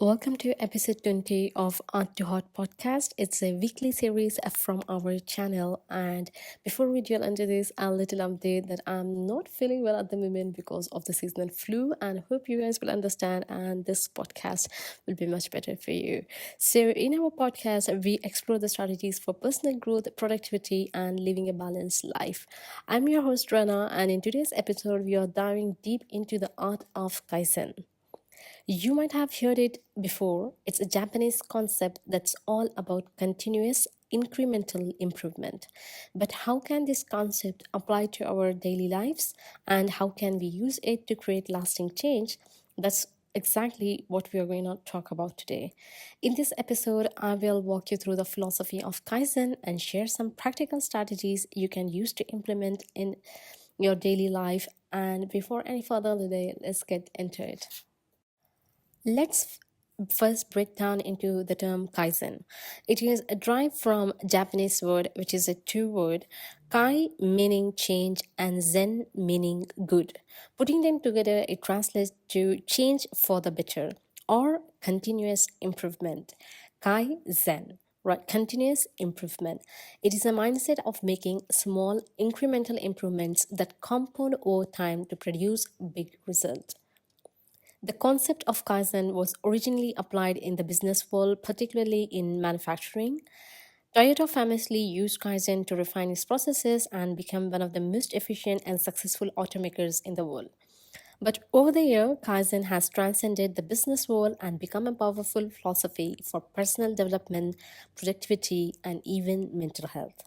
Welcome to episode 20 of Art to Heart podcast. It's a weekly series from our channel. And before we drill into this, a little update that I'm not feeling well at the moment because of the seasonal flu, and hope you guys will understand. And this podcast will be much better for you. So, in our podcast, we explore the strategies for personal growth, productivity, and living a balanced life. I'm your host, Rana, and in today's episode, we are diving deep into the art of Kaizen. You might have heard it before. It's a Japanese concept that's all about continuous incremental improvement. But how can this concept apply to our daily lives and how can we use it to create lasting change? That's exactly what we are going to talk about today. In this episode, I will walk you through the philosophy of Kaizen and share some practical strategies you can use to implement in your daily life. And before any further delay, let's get into it. Let's first break down into the term Kaizen. It is derived from Japanese word which is a two word, Kai meaning change and Zen meaning good. Putting them together, it translates to change for the better or continuous improvement. Kai Zen. Right, continuous improvement. It is a mindset of making small incremental improvements that compound over time to produce big results. The concept of Kaizen was originally applied in the business world, particularly in manufacturing. Toyota famously used Kaizen to refine its processes and become one of the most efficient and successful automakers in the world. But over the year, Kaizen has transcended the business world and become a powerful philosophy for personal development, productivity, and even mental health.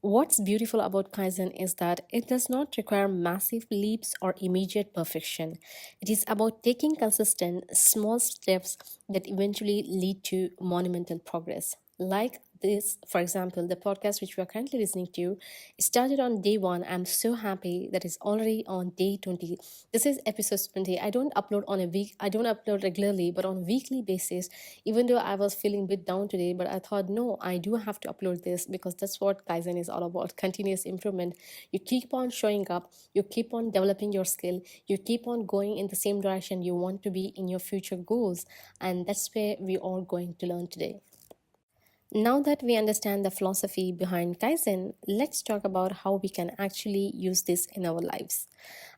What's beautiful about Kaizen is that it does not require massive leaps or immediate perfection. It is about taking consistent, small steps that eventually lead to monumental progress. Like this, for example, the podcast which we are currently listening to started on day one. I'm so happy that it's already on day 20. This is episode 20. I don't upload on a week, I don't upload regularly, but on a weekly basis, even though I was feeling a bit down today, but I thought, no, I do have to upload this because that's what Kaizen is all about, continuous improvement. You keep on showing up, you keep on developing your skill, you keep on going in the same direction you want to be in your future goals. And that's where we are going to learn today. Now that we understand the philosophy behind Kaizen, let's talk about how we can actually use this in our lives.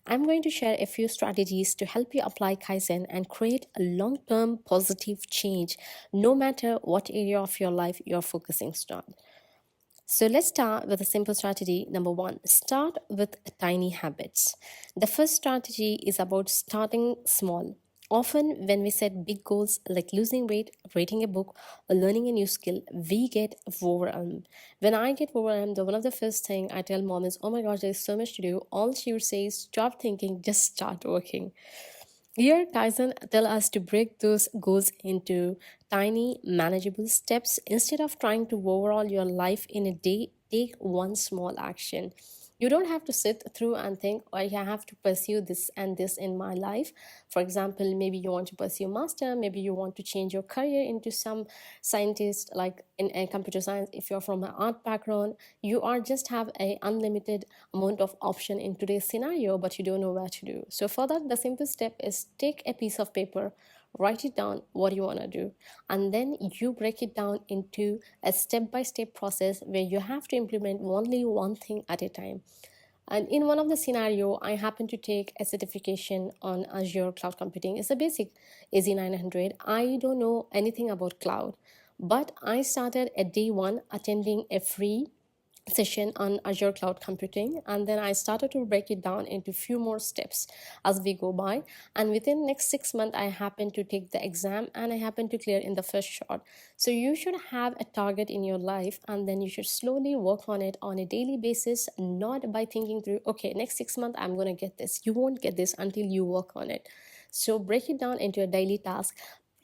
I'm going to share a few strategies to help you apply Kaizen and create a long term positive change, no matter what area of your life you're focusing on. So let's start with a simple strategy. Number one, start with tiny habits. The first strategy is about starting small. Often, when we set big goals like losing weight, reading a book, or learning a new skill, we get overwhelmed. When I get overwhelmed, one of the first thing I tell mom is, "Oh my gosh, there's so much to do." All she would say is, "Stop thinking, just start working." Here, Kaizen tell us to break those goals into tiny, manageable steps. Instead of trying to overhaul your life in a day, take one small action. You don't have to sit through and think, oh, I have to pursue this and this in my life. For example, maybe you want to pursue master, maybe you want to change your career into some scientist, like in computer science. If you're from an art background, you are just have a unlimited amount of option in today's scenario, but you don't know where to do. So for that, the simple step is take a piece of paper, write it down what you want to do, and then you break it down into a step-by-step process where you have to implement only one thing at a time. And in one of the scenario, I happen to take a certification on Azure cloud computing. It's a basic AZ900. I don't know anything about cloud, but I started at day one attending a free session on Azure cloud computing, and then I started to break it down into few more steps as we go by. And within next 6 months, I happened to take the exam and I happened to clear in the first shot. So you should have a target in your life, and then you should slowly work on it on a daily basis, not by thinking through, okay, next 6 months I'm going to get this. You won't get this until you work on it. So break it down into a daily task.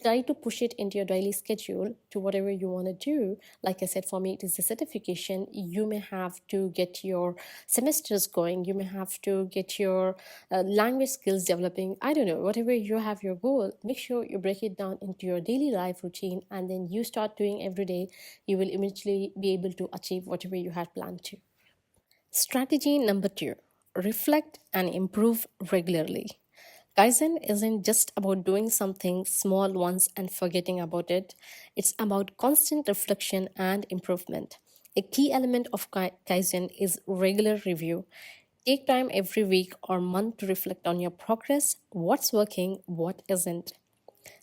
Try to push it into your daily schedule to whatever you want to do. Like I said, for me, it is a certification. You may have to get your semesters going. You may have to get your language skills developing. I don't know, whatever you have your goal, make sure you break it down into your daily life routine, and then you start doing every day. You will eventually be able to achieve whatever you had planned to. Strategy number two, reflect and improve regularly. Kaizen isn't just about doing something small once and forgetting about it. It's about constant reflection and improvement. A key element of Kaizen is regular review. Take time every week or month to reflect on your progress, what's working, what isn't.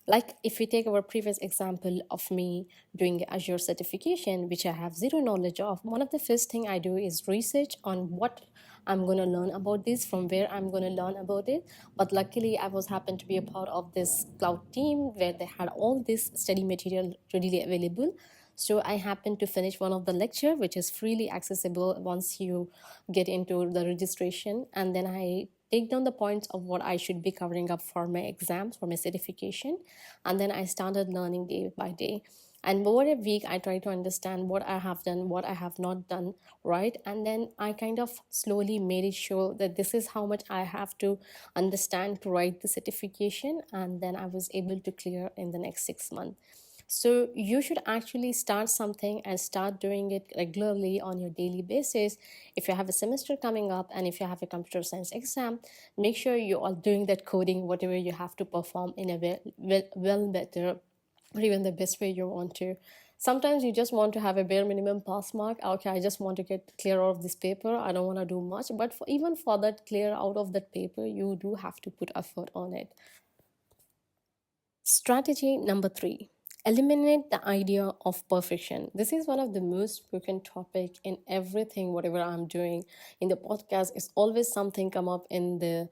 Like if we take our previous example of me doing Azure certification, which I have zero knowledge of, one of the first thing I do is research on what I'm going to learn about this, from where I'm going to learn about it. But luckily, I was happened to be a part of this cloud team where they had all this study material readily available. So I happened to finish one of the lecture, which is freely accessible once you get into the registration. And then I take down the points of what I should be covering up for my exams, for my certification. And then I started learning day by day. And over a week, I try to understand what I have done, what I have not done, right? And then I kind of slowly made it sure that this is how much I have to understand to write the certification. And then I was able to clear in the next 6 months. So you should actually start something and start doing it regularly on your daily basis. If you have a semester coming up and if you have a computer science exam, make sure you are doing that coding, whatever you have to perform in a well better or even the best way you want to. Sometimes you just want to have a bare minimum pass mark. Okay, I just want to get clear out of this paper. I don't want to do much. But even for that clear out of that paper, you do have to put effort on it. Strategy number three, eliminate the idea of perfection. This is one of the most spoken topic in everything, whatever I'm doing in the podcast. Is always something come up in the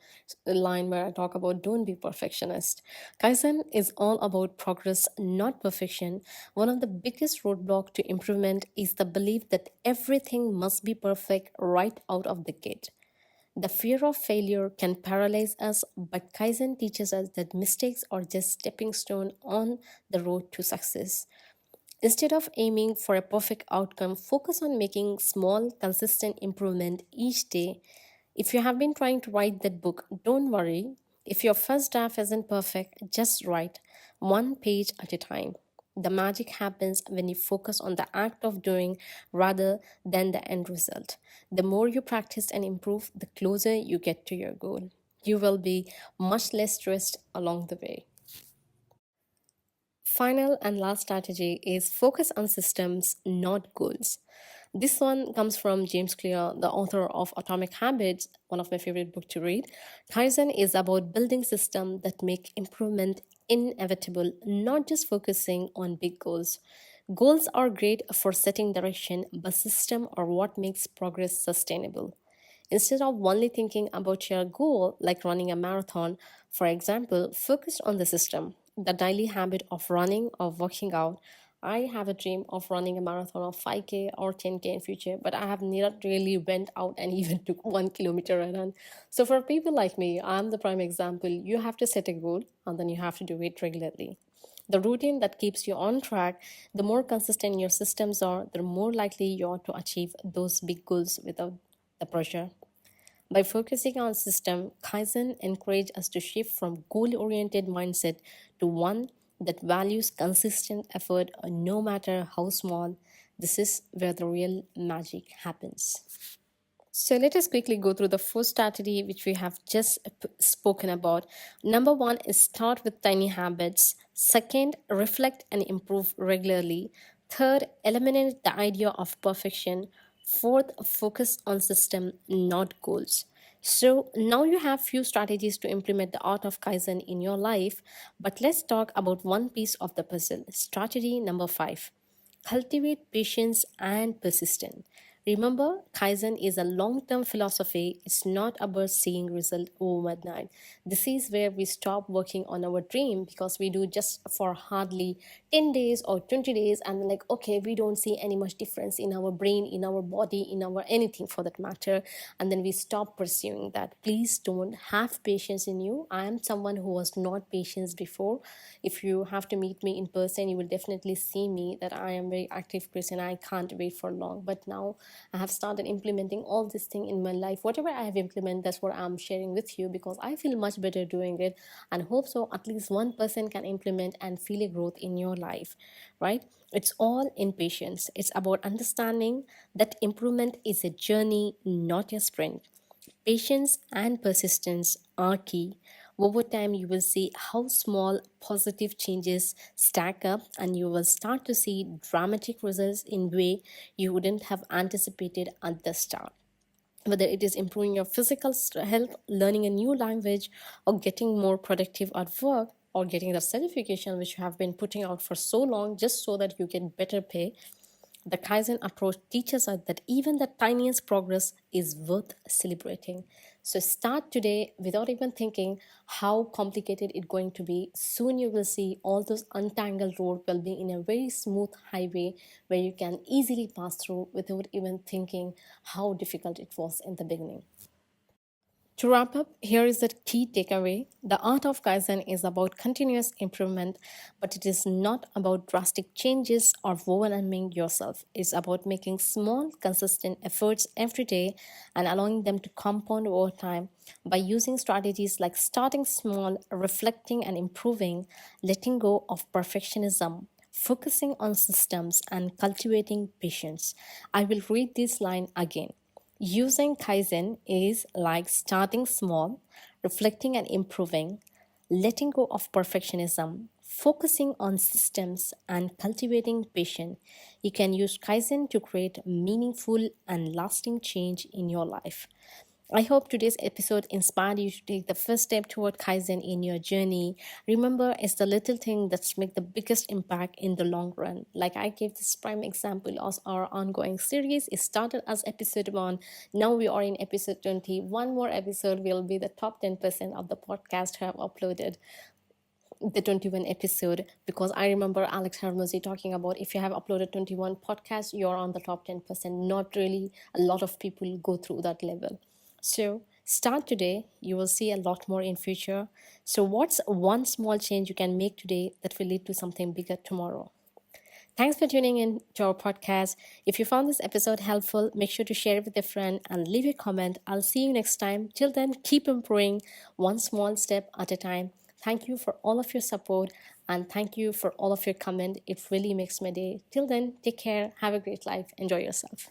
line where I talk about don't be perfectionist. Kaizen is all about progress, not perfection. One of the biggest roadblock to improvement is the belief that everything must be perfect right out of the gate. The fear of failure can paralyze us, but Kaizen teaches us that mistakes are just stepping stone on the road to success. Instead of aiming for a perfect outcome, focus on making small, consistent improvement each day. If you have been trying to write that book, don't worry. If your first draft isn't perfect, just write one page at a time. The magic happens when you focus on the act of doing rather than the end result. The more you practice and improve, the closer you get to your goal. You will be much less stressed along the way. Final and last strategy is focus on systems, not goals. This one comes from James Clear, the author of Atomic Habits, one of my favorite books to read. Kaizen is about building systems that make improvement inevitable, not just focusing on big goals. Goals are great for setting direction, but systems are what makes progress sustainable. Instead of only thinking about your goal, like running a marathon, for example, focus on the system, the daily habit of running or working out. I have a dream of running a marathon of 5K or 10K in future, but I have not really went out and even took 1 kilometer run. So for people like me, I'm the prime example. You have to set a goal and then you have to do it regularly. The routine that keeps you on track, the more consistent your systems are, the more likely you are to achieve those big goals without the pressure. By focusing on system, Kaizen encourages us to shift from goal-oriented mindset to one that values consistent effort no matter how small. This is where the real magic happens. So let us quickly go through the first strategy which we have just spoken about. Number one is start with tiny habits. Second, reflect and improve regularly. Third, eliminate the idea of perfection. Fourth, focus on system, not goals. So now you have few strategies to implement the art of Kaizen in your life, but let's talk about one piece of the puzzle. Strategy number 5. Cultivate patience and persistence. Remember, Kaizen is a long term philosophy. It's not about seeing result overnight. This is where we stop working on our dream because we do just for hardly 10 days or 20 days and then like, okay, we don't see any much difference in our brain, in our body, in our anything for that matter. And then we stop pursuing that. Please don't have patience in you. I am someone who was not patient before. If you have to meet me in person, you will definitely see me that I am very active person. I can't wait for long. But now I have started implementing all this thing in my life. Whatever I have implemented, that's what I'm sharing with you because I feel much better doing it and hope so at least one person can implement and feel a growth in your life, right? It's all in patience. It's about understanding that improvement is a journey, not a sprint. Patience and persistence are key. Over time, you will see how small positive changes stack up, and you will start to see dramatic results in way you wouldn't have anticipated at the start. Whether it is improving your physical health, learning a new language, or getting more productive at work, or getting the certification which you have been putting out for so long just so that you get better pay, the Kaizen approach teaches us that even the tiniest progress is worth celebrating. So start today without even thinking how complicated it's going to be. Soon you will see all those untangled road will be in a very smooth highway where you can easily pass through without even thinking how difficult it was in the beginning. To wrap up, here is the key takeaway. The art of Kaizen is about continuous improvement, but it is not about drastic changes or overwhelming yourself. It's about making small, consistent efforts every day and allowing them to compound over time by using strategies like starting small, reflecting and improving, letting go of perfectionism, focusing on systems, and cultivating patience. I will read this line again. Using Kaizen is like starting small, reflecting and improving, letting go of perfectionism, focusing on systems, and cultivating patience. You can use Kaizen to create meaningful and lasting change in your life. I hope today's episode inspired you to take the first step toward Kaizen in your journey. Remember, it's the little thing that's make the biggest impact in the long run. Like I gave this prime example of our ongoing series. It started as episode 1. Now we are in episode 20. One more episode will be the top 10% of the podcast have uploaded the 21 episode, because I remember Alex Hermosi talking about if you have uploaded 21 podcasts, you're on the top 10%. Not really a lot of people go through that level. So start today. You will see a lot more in future. So what's one small change you can make today that will lead to something bigger tomorrow? Thanks for tuning in to our podcast. If you found this episode helpful, make sure to share it with a friend and leave a comment. I'll see you next time. Till then, keep improving one small step at a time. Thank you for all of your support and thank you for all of your comment. It really makes my day. Till then, take care. Have a great life. Enjoy yourself.